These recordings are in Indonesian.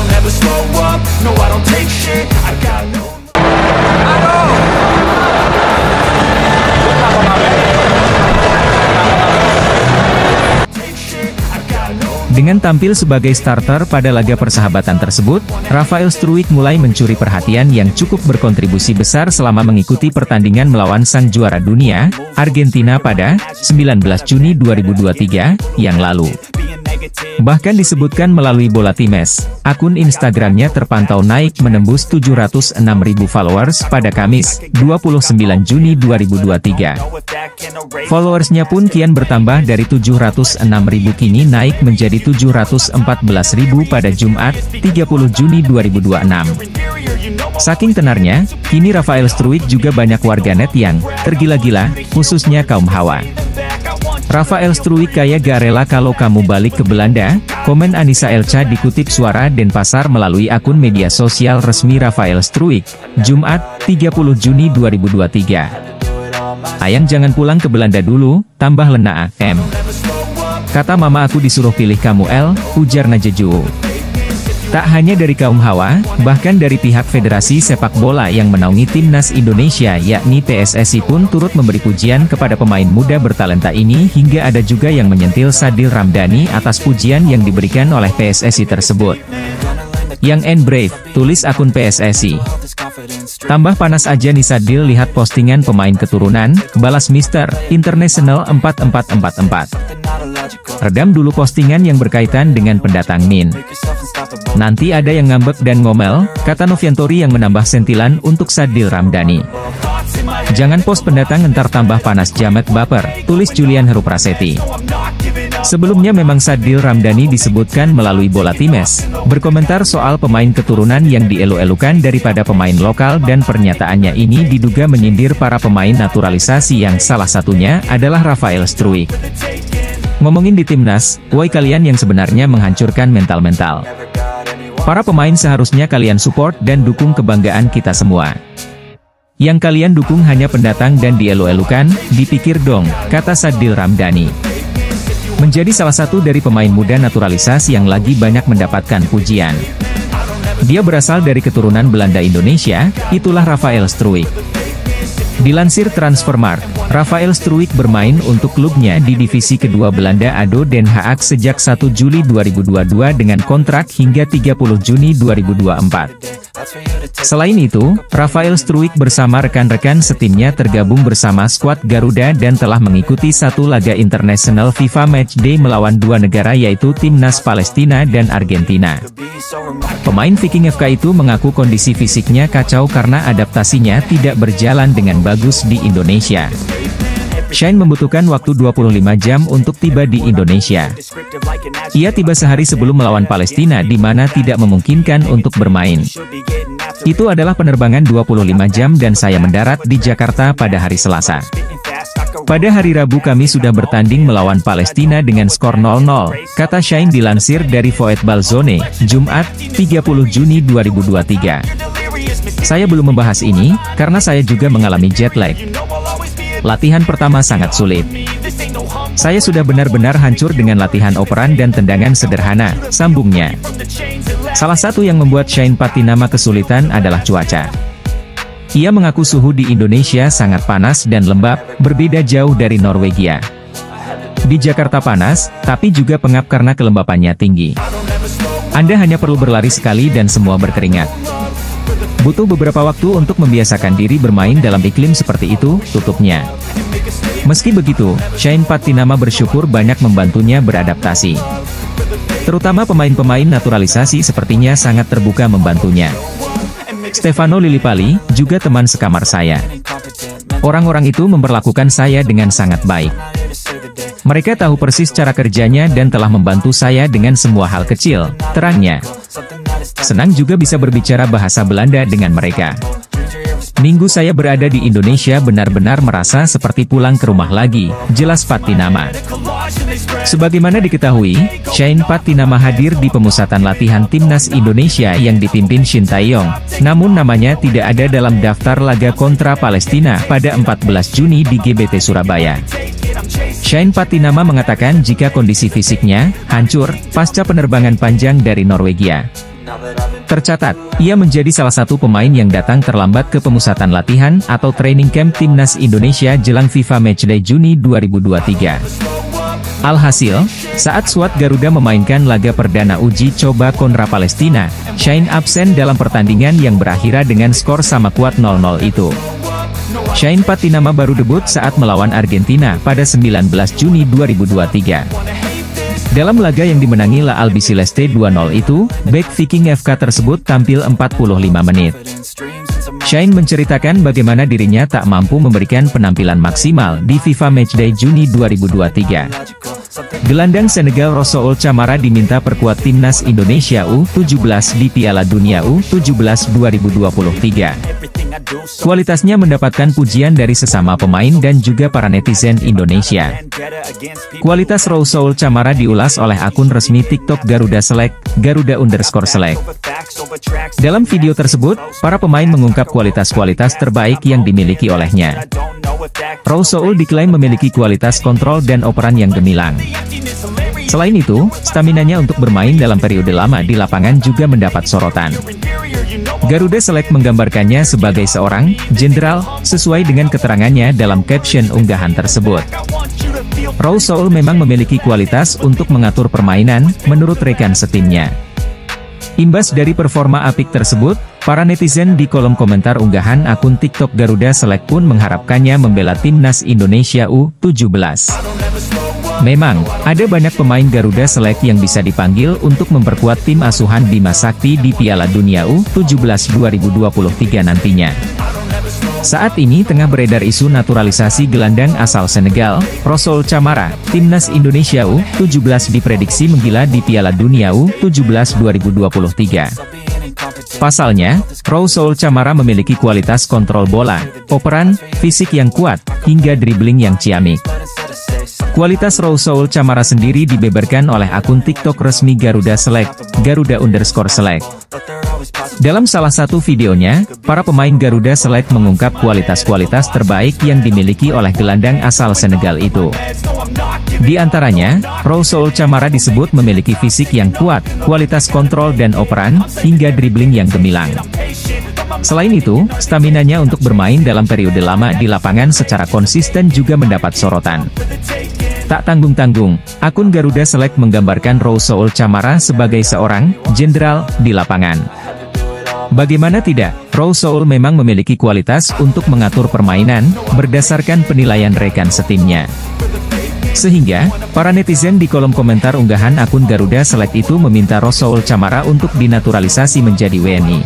don't ever slow up, no I don't take shit, I got no. Dengan tampil sebagai starter pada laga persahabatan tersebut, Rafael Struijk mulai mencuri perhatian yang cukup berkontribusi besar selama mengikuti pertandingan melawan sang juara dunia, Argentina pada 19 Juni 2023 yang lalu. Bahkan disebutkan melalui Bola Times, akun Instagramnya terpantau naik menembus 706.000 followers pada Kamis, 29 Juni 2023. Followersnya pun kian bertambah dari 706.000 kini naik menjadi 714.000 pada Jumat, 30 Juni 2026. Saking tenarnya, kini Rafael Struijk juga banyak warganet yang tergila-gila, khususnya kaum hawa. Rafael Struijk kayak gak rela kalau kamu balik ke Belanda, komen Anissa Elca dikutip Suara Denpasar melalui akun media sosial resmi Rafael Struijk, Jumat, 30 Juni 2023. Ayang jangan pulang ke Belanda dulu, tambah lena M. Kata mama aku disuruh pilih kamu L, ujar Najeju. Tak hanya dari kaum hawa, bahkan dari pihak Federasi Sepak Bola yang menaungi Timnas Indonesia yakni PSSI pun turut memberi pujian kepada pemain muda bertalenta ini hingga ada juga yang menyentil Sadil Ramdhani atas pujian yang diberikan oleh PSSI tersebut. Young and brave, tulis akun PSSI. Tambah panas aja nih Sadil lihat postingan pemain keturunan, balas Mister International 4444. Redam dulu postingan yang berkaitan dengan pendatang Min. Nanti ada yang ngambek dan ngomel, kata Noviantori yang menambah sentilan untuk Sadil Ramdhani. Jangan post pendatang entar tambah panas jamet baper, tulis Julian Heruprasetyi. Sebelumnya memang Sadil Ramdhani disebutkan melalui Bola Times, berkomentar soal pemain keturunan yang dielu-elukan daripada pemain lokal dan pernyataannya ini diduga menyindir para pemain naturalisasi yang salah satunya adalah Rafael Struijk. Ngomongin di Timnas, woi kalian yang sebenarnya menghancurkan mental-mental. Para pemain seharusnya kalian support dan dukung kebanggaan kita semua. Yang kalian dukung hanya pendatang dan dielu-elukan, dipikir dong, kata Sadil Ramdhani. Menjadi salah satu dari pemain muda naturalisasi yang lagi banyak mendapatkan pujian. Dia berasal dari keturunan Belanda Indonesia, itulah Rafael Struijk. Dilansir Transfermarkt, Rafael Struijk bermain untuk klubnya di divisi kedua Belanda ADO Den Haag sejak 1 Juli 2022 dengan kontrak hingga 30 Juni 2024. Selain itu, Rafael Struijk bersama rekan-rekan setimnya tergabung bersama skuad Garuda dan telah mengikuti satu laga internasional FIFA Matchday melawan dua negara yaitu Timnas Palestina dan Argentina. Pemain Viking FK itu mengaku kondisi fisiknya kacau karena adaptasinya tidak berjalan dengan bagus di Indonesia. Shane membutuhkan waktu 25 jam untuk tiba di Indonesia. Ia tiba sehari sebelum melawan Palestina di mana tidak memungkinkan untuk bermain. Itu adalah penerbangan 25 jam dan saya mendarat di Jakarta pada hari Selasa. Pada hari Rabu kami sudah bertanding melawan Palestina dengan skor 0-0, kata Shane dilansir dari Voet Balzone, Jumat, 30 Juni 2023. Saya belum membahas ini, karena saya juga mengalami jet lag. Latihan pertama sangat sulit. Saya sudah benar-benar hancur dengan latihan operan dan tendangan sederhana, sambungnya. Salah satu yang membuat Shane Patinama kesulitan adalah cuaca. Ia mengaku suhu di Indonesia sangat panas dan lembab, berbeda jauh dari Norwegia. Di Jakarta panas, tapi juga pengap karena kelembapannya tinggi. Anda hanya perlu berlari sekali dan semua berkeringat. Butuh beberapa waktu untuk membiasakan diri bermain dalam iklim seperti itu, tutupnya. Meski begitu, Shane Patinama bersyukur banyak membantunya beradaptasi. Terutama pemain-pemain naturalisasi sepertinya sangat terbuka membantunya. Stefano Lillipali, juga teman sekamar saya. Orang-orang itu memperlakukan saya dengan sangat baik. Mereka tahu persis cara kerjanya dan telah membantu saya dengan semua hal kecil, terangnya. Senang juga bisa berbicara bahasa Belanda dengan mereka. Minggu saya berada di Indonesia benar-benar merasa seperti pulang ke rumah lagi, jelas Patinama. Sebagaimana diketahui, Shane Patinama hadir di pemusatan latihan Timnas Indonesia yang dipimpin Shin Tae-yong, namun namanya tidak ada dalam daftar laga kontra Palestina pada 14 Juni di GBT Surabaya. Shane Patinama mengatakan jika kondisi fisiknya hancur pasca penerbangan panjang dari Norwegia. Tercatat, ia menjadi salah satu pemain yang datang terlambat ke pemusatan latihan atau training camp Timnas Indonesia jelang FIFA Matchday Juni 2023. Alhasil, saat skuad Garuda memainkan laga perdana uji coba kontra Palestina, Shane absen dalam pertandingan yang berakhir dengan skor sama kuat 0-0 itu. Shane Patinama baru debut saat melawan Argentina pada 19 Juni 2023. Dalam laga yang dimenangi La Albiceleste 2-0 itu, bek Viking FK tersebut tampil 45 menit. Shane menceritakan bagaimana dirinya tak mampu memberikan penampilan maksimal di FIFA Matchday Juni 2023. Gelandang Senegal Rosoul Camara diminta perkuat Timnas Indonesia U17 di Piala Dunia U17 2023. Kualitasnya mendapatkan pujian dari sesama pemain dan juga para netizen Indonesia. Kualitas Rosoul Camara diulas oleh akun resmi TikTok Garuda Select, Garuda_Select. Dalam video tersebut, para pemain mengungkap kualitas-kualitas terbaik yang dimiliki olehnya. Rosoul diklaim memiliki kualitas kontrol dan operan yang gemilang. Selain itu, staminanya untuk bermain dalam periode lama di lapangan juga mendapat sorotan. Garuda Select menggambarkannya sebagai seorang jenderal, sesuai dengan keterangannya dalam caption unggahan tersebut. Rosoul memang memiliki kualitas untuk mengatur permainan, menurut rekan setimnya. Imbas dari performa apik tersebut, para netizen di kolom komentar unggahan akun TikTok Garuda Select pun mengharapkannya membela Timnas Indonesia U17. Memang, ada banyak pemain Garuda Select yang bisa dipanggil untuk memperkuat tim asuhan Bima Sakti di Piala Dunia U17 2023 nantinya. Saat ini tengah beredar isu naturalisasi gelandang asal Senegal, Rosoul Camara. Timnas Indonesia U17 diprediksi menggila di Piala Dunia U17 2023. Pasalnya, Rosoul Camara memiliki kualitas kontrol bola, operan, fisik yang kuat, hingga dribbling yang ciamik. Kualitas Rosoul Camara sendiri dibeberkan oleh akun TikTok resmi Garuda Select, Garuda_Select. Dalam salah satu videonya, para pemain Garuda Select mengungkap kualitas-kualitas terbaik yang dimiliki oleh gelandang asal Senegal itu. Di antaranya, Rosoul Camara disebut memiliki fisik yang kuat, kualitas kontrol dan operan, hingga dribbling yang gemilang. Selain itu, staminanya untuk bermain dalam periode lama di lapangan secara konsisten juga mendapat sorotan. Tak tanggung-tanggung, akun Garuda Select menggambarkan Rosoul Camara sebagai seorang jenderal di lapangan. Bagaimana tidak, Rosoul memang memiliki kualitas untuk mengatur permainan, berdasarkan penilaian rekan setimnya. Sehingga, para netizen di kolom komentar unggahan akun Garuda Select itu meminta Rosoul Camara untuk dinaturalisasi menjadi WNI.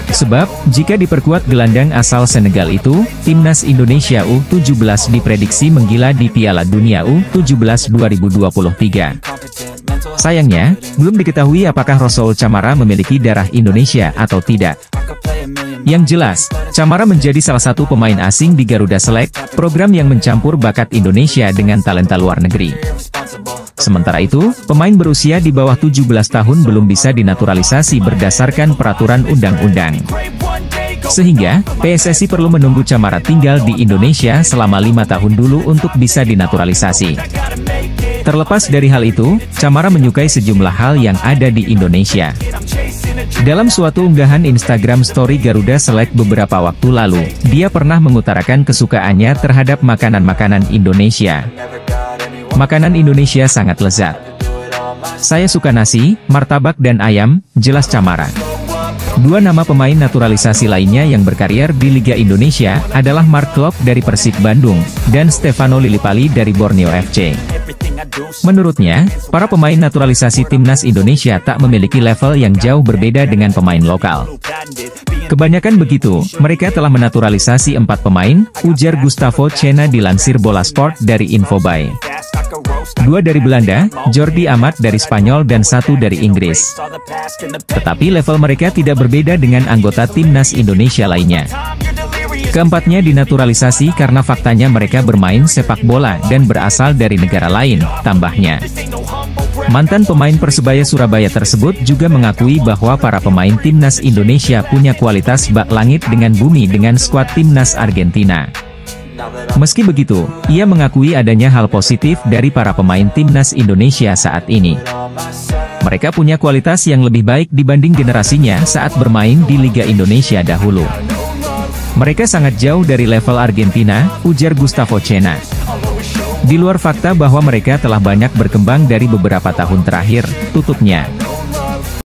Sebab, jika diperkuat gelandang asal Senegal itu, Timnas Indonesia U17 diprediksi menggila di Piala Dunia U17 2023. Sayangnya, belum diketahui apakah Rosoul Camara memiliki darah Indonesia atau tidak. Yang jelas, Camara menjadi salah satu pemain asing di Garuda Select, program yang mencampur bakat Indonesia dengan talenta luar negeri. Sementara itu, pemain berusia di bawah 17 tahun belum bisa dinaturalisasi berdasarkan peraturan undang-undang. Sehingga, PSSI perlu menunggu Camara tinggal di Indonesia selama 5 tahun dulu untuk bisa dinaturalisasi. Terlepas dari hal itu, Camara menyukai sejumlah hal yang ada di Indonesia. Dalam suatu unggahan Instagram Story Garuda Select beberapa waktu lalu, dia pernah mengutarakan kesukaannya terhadap makanan-makanan Indonesia. Makanan Indonesia sangat lezat. Saya suka nasi, martabak dan ayam, jelas Camara. Dua nama pemain naturalisasi lainnya yang berkarier di Liga Indonesia adalah Mark Klok dari Persib Bandung, dan Stefano Lillipali dari Borneo FC. Menurutnya, para pemain naturalisasi Timnas Indonesia tak memiliki level yang jauh berbeda dengan pemain lokal. Kebanyakan begitu, mereka telah menaturalisasi 4 pemain, ujar Gustavo Cena dilansir Bola Sport dari Infobay. 2 dari Belanda, Jordi Amat dari Spanyol dan 1 dari Inggris. Tetapi level mereka tidak berbeda dengan anggota Timnas Indonesia lainnya. Keempatnya dinaturalisasi karena faktanya mereka bermain sepak bola dan berasal dari negara lain, tambahnya. Mantan pemain Persebaya Surabaya tersebut juga mengakui bahwa para pemain Timnas Indonesia punya kualitas bak langit dengan bumi dengan skuad Timnas Argentina. Meski begitu, ia mengakui adanya hal positif dari para pemain Timnas Indonesia saat ini. mereka punya kualitas yang lebih baik dibanding generasinya saat bermain di Liga Indonesia dahulu. Mereka sangat jauh dari level Argentina, ujar Gustavo Cena. Di luar fakta bahwa mereka telah banyak berkembang dari beberapa tahun terakhir, tutupnya.